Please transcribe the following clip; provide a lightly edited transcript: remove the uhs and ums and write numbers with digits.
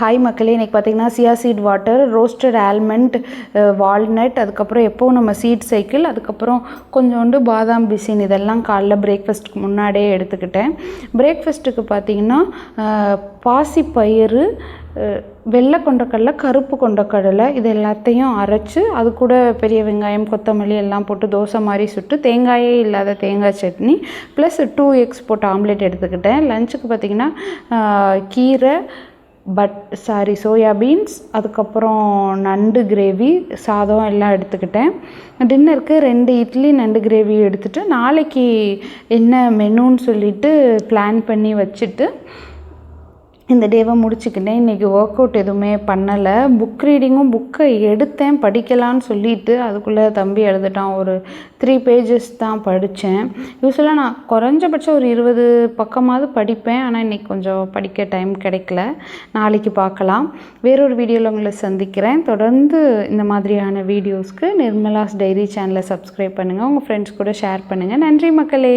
Hi மக்களே, இன்றைக்கி பார்த்திங்கன்னா chia seed water, roasted almond, walnut, அதுக்கப்புறம் எப்போவும் நம்ம சீட் சைக்கிள், அதுக்கப்புறம் கொஞ்சோண்டு பாதாம் பிசின், இதெல்லாம் காலைல பிரேக்ஃபாஸ்ட்டுக்கு முன்னாடியே எடுத்துக்கிட்டேன். பிரேக்ஃபாஸ்ட்டுக்கு பார்த்திங்கன்னா பாசிப்பயிறு, வெள்ளை கொண்டக்கடலை, கருப்பு கொண்டக்கடலை, இது எல்லாத்தையும் அரைச்சி அது கூட பெரிய வெங்காயம், கொத்தமல்லி எல்லாம் போட்டு தோசை மாதிரி சுட்டு, தேங்காயே இல்லாத தேங்காய் சட்னி ப்ளஸ் 2 எக்ஸ் போட்டு ஆம்லேட் எடுத்துக்கிட்டேன். லஞ்சுக்கு பார்த்திங்கன்னா கீரை, சோயா பீன்ஸ், அதுக்கப்புறம் நண்டு கிரேவி, சாதம் எல்லாம் எடுத்துக்கிட்டேன். டின்னருக்கு 2 இட்லி நண்டு கிரேவி எடுத்துகிட்டு நாளைக்கு என்ன மெனுன்னு சொல்லிட்டு பிளான் பண்ணி வச்சுட்டு இந்த டேவை முடிச்சுக்கிட்டேன். இன்றைக்கி ஒர்க் அவுட் எதுவுமே பண்ணலை. புக் ரீடிங்கும் புக்கை எடுத்தேன் படிக்கலான்னு சொல்லிட்டு, அதுக்குள்ளே தம்பி எழுதிட்டான். ஒரு 3 பேஜஸ் தான் படித்தேன். யூஸ்வலாக நான் குறைஞ்சபட்சம் ஒரு 20 பக்கமாவது படிப்பேன். ஆனால் இன்றைக்கி கொஞ்சம் படிக்க டைம் கிடைக்கல. நாளைக்கு பார்க்கலாம். வேறொரு வீடியோவில் உங்களை சந்திக்கிறேன். தொடர்ந்து இந்த மாதிரியான வீடியோஸ்க்கு நிர்மலாஸ் டைரி சேனலை சப்ஸ்கிரைப் பண்ணுங்கள். உங்கள் ஃப்ரெண்ட்ஸ் கூட ஷேர் பண்ணுங்கள். நன்றி மக்களே.